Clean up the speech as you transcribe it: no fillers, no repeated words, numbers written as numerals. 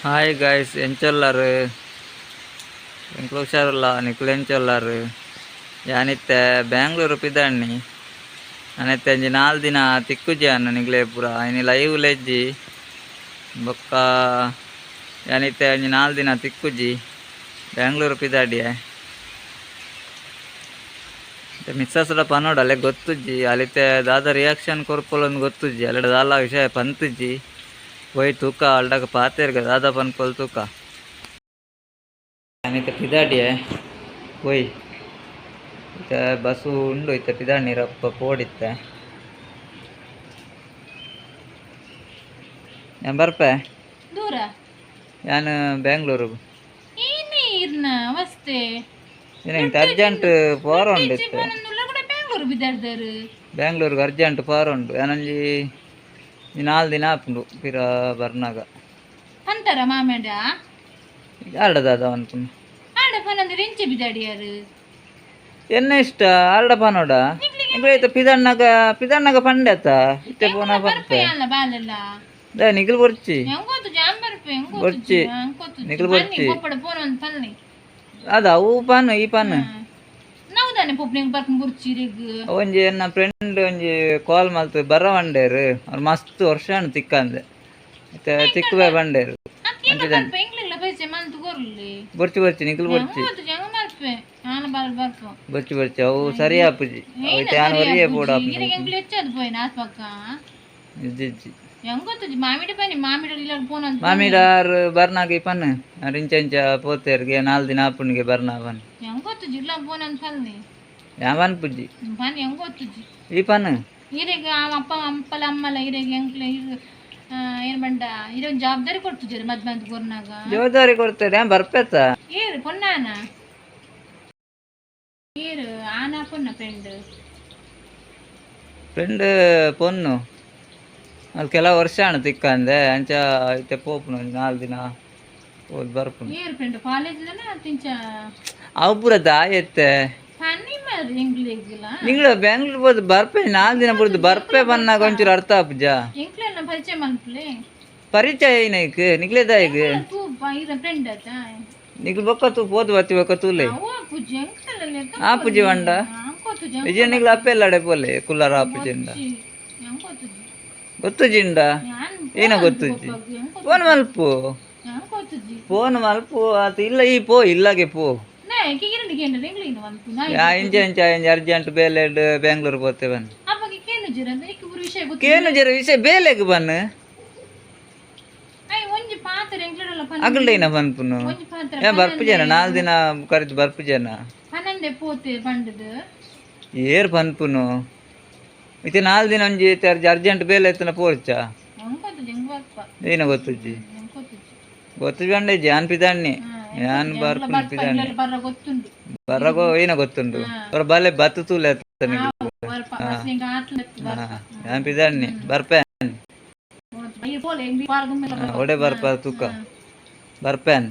hi guys ಎಂಚೊಲ್ಲಾರು ಎಂಕ್ಲು ಹುಷಾರಲ್ಲ ನಿಕ್ಲು ಎಂಚೊಲ್ಲಾರು ಯಾನಿತ್ತೆ Bangalore ಪಿದಾಣ್ಣಿ ನಾನೈತೆ ಅಂಜಿ 4 ದಿನ ತಿಕ್ಕುಜಿ ಅನ್ನ ನಿಗ್ಲೇ ಪೂರ ಇನಿ ಲೈವ್ ಲೆಜ್ಜಿ ಬೊಕ್ಕ ಯಾನಿತ್ತೆ ಅಂಜಿ 4 ದಿನ ತಿಕ್ಕುಜಿ ಬ್ಯಾಂಗ್ಳೂರು ಪಿದಾಡಿಯೆ ಮಿಸ್ಸಸ್ಡ ಪನೋಡ ಅಲ್ಲೇ ಗೊತ್ತುಜ್ಜಿ ಅಲ್ಲಿತ್ತೆ ದಾದ ರಿಯಾಕ್ಷನ್ ಕೊರ್ಪೊಲೊಂದು ಗೊತ್ತುಜ್ಜಿ ಅಲ್ಲಡ ದಾಲ ವಿಷಯ ಪಂತುಜ್ಜಿ పోయి తూక అల్డాక పాతేరు కదా దాదాపు అనుకోలు తూక అయితే పిదాడియే పోయి ఇక బస్సు ఉండు అయితే పిదాడి ನೀರಪ್ಪ ಪೋಡಿತ್ತೆ ഞാൻ ಬರ್ಪೆ ದೂರ ನಾನು ಬೆಂಗಳೂರು ಏನಿರ್ನ ಅವಸ್ಥೆ ಏನಂತ ಅರ್ಜೆಂಟ್ ಪೋರ ಉಂಡಿತ್ತು ಬೆಂಗಳೂರಿಗೆ ಅರ್ಜೆಂಟ್ ಪೋರ ಉಂಡು ಏನಂಜಿ 4 ದಿನ ಆಪುಂಡು ಪಿರ ಬರ್ನಾಗ ಅಂತಾರ ಮಾಮೇಡ ಆಡದಾದ ಅನ್ಕೊಂಡು ಆಡ ಪನಂದ್ರೆ ರೆಂಚೆ ಬಿದಾಡಿಯಾರು ಎನ್ನ ಇಷ್ಟ ಆರ್ಡ ಪನೋಡ ನಿಗ್ಲೈತ ಪಿದಣ್ಣಗ ಪಂಡೆತ ಇತ್ತೆ ಪೋನ ಬರ್ಪೆ ಅಲ್ಲ ಬಾಲಲ್ಲ ದ ನಿಗ್ಲು ಬರ್ಚಿ ಎಂಗೋತು ಜಾಮ್ ಬರ್ಪೆ ಎಂಗೋತು ಬರ್ಚಿ ನಿಗ್ಲು ಬರ್ಚಿ ಕೊಪ್ಪಡ ಪೋನ ಒಂದು ಪಲ್ನಿ ಅದ ಅವು ಪಾನು ಈ ಪಾನು ನೌದಾನೆ ಪೊಪ್ನಿಂಗ್ ಬರ್ಕೊಂಡು ಬುರ್ಚಿರಿಗ್ ಒಂಜಿ ನನ್ನ ಫ್ರೆಂಡ್ ಒಂಜಿ ಕಾಲ್ ಮಲ್ತು ಬರ ಬಂಡೇರು ಅವ್ರು ಮಸ್ತ್ ವರ್ಷ ತಿಕ್ಕಂದೆ ಮತ್ತೆ ತಿಕ್ಕುವೆ ಬಂಡೇರು ಬರ್ಚಿ ಬರ್ಚಿ ನಿಕ್ಲು ಬರ್ಚಿ ಬರ್ಚಿ ಬರ್ಚಿ ಅವು ಸರಿ ಆಪುಜಿ ಅವೈತೆ ಯಾನ್ ಒರಿಯೇ ಪೋಡ ಇಜ್ಜಿ ಮಾಮಿಡಾರ್ ಬರ್ನಾಗ ಪನ್ ರಿಂಚಂಚ ಪೋತೇರ್ಗೆ 4 ದಿನ ಆಪುಣಿಗೆ ಬರ್ನಾ ಬನ್ ಯಾವನ್ ಪುಜ್ಜಿ ಈ ಪನ್ ಈರೆಗ ಅಪ್ಪ ಅಪ್ಪಲ ಅಮ್ಮಲ ಈರೆಗ ಎಂಕ್ಲೆ ಏನ್ ಬಂಡ ಇರೋ ಜವಾಬ್ದಾರಿ ಕೊಡ್ತಿದ್ರು ಮದ್ಮಂತ್ ಕೊರ್ನಾಗ ಜವಾಬ್ದಾರಿ ಕೊಡ್ತಾರೆ ಬರ್ಪೇತ ಏರು ಪೊನ್ನಾನ ಏರು ಆನ ಪೊನ್ನ ಫ್ರೆಂಡ್ ಪೊನ್ನು ಅಲ್ಲಿ ಕೆಲವು ವರ್ಷ ಅಣ್ಣ ತಿಕ್ಕಂದೆ ಅಂಚ ಐತೆ ಪೋಪುನು 4 ದಿನ ಹೋದ್ ಬರ್ಪುನು ಏರು ಫ್ರೆಂಡ್ ಕಾಲೇಜ್ ತಿಂಚ ಅವು ಪೂರ ದಾಯತ್ತೆ ನಿಂಗ್ಳು ಬೆಂಗ್ಳೂರ್ ಬೋದು ಬರ್ಪೆ 4 ದಿನ ಬುಡ್ದು ಬರ್ಪೆ ಬನ್ನಾಗ ಒಂಚೂರು ಅರ್ಥ ಆಪುಜ ಪರಿಚಯ ಏನೈಕ್ ನಿಗ್ಲೇ ದಾಯಿಗ್ ನಿಗ್ಲು ಬೊಕ್ಕ ತೂ ಪೋದು ಬತ್ತಿ ಬೊಕ್ಕ ತೂಲೆ ಆಪುಜಿ ಬಂಡ ವಿಜಯ ನಿಗ್ಲು ಅಪ್ಪೆಲ್ಲಾಡೆ ಪೋಲೆ ಕುಲ್ಲಾರ ಆಪುಜಿಂಡ ಗೊತ್ತುಜಿಂಡ ಏನ ಗೊತ್ತುಜ್ಜಿ ಫೋನ್ ಮಲ್ಪು ಆತ ಇಲ್ಲ ಈ ಪೋ ಇಲ್ಲಾಗೆ ಪೋ ಇಂಚ ಇಂಚ ಅರ್ಜೆಂಟ್ ಬೇಲೆಡ್ ಬೆಂಗ್ಳೂರು ಪೋತೆ ಬನ್ ಕೇನು ಜರ ವಿಷಯ ಬೇಲೆಗ್ ಬನ್ ಅಗಲ್ಡೈನ ಬನ್ಪುನು ಬರ್ಪು ಜನ 4 ದಿನ ಕರೆದು ಬರ್ಪು ಜನ ಏರ್ ಬನ್ಪುನು ಇತ್ತೆ 4 ದಿನ ಒಂಜಿ ಅರ್ಜೆಂಟ್ ಬೇಲೆ ಎತ್ತನ ಪೋರ್ಚ ಏನ ಗೊತ್ತುಜ್ಜಿ ಗೊತ್ತು ಬಂಡೆ ಜಾನ್ ಪಿದಾಣ್ಣಿ ಯಾನ್ ಬರ್ಪುನು ಪಿದಾಣ್ಣಿ ಬರ್ರಗೋ ಏನ ಗೊತ್ತುಂಡು ಅವ್ರ ಬಲೆ ಬತ್ತು ತೂಲೆ ಯಾನ್ ಪಿದಾಣ್ಣಿ ಬರ್ಪೇನ್ ಒಡೆ ಬರ್ಪ ತೂಕ ಬರ್ಪೇನ್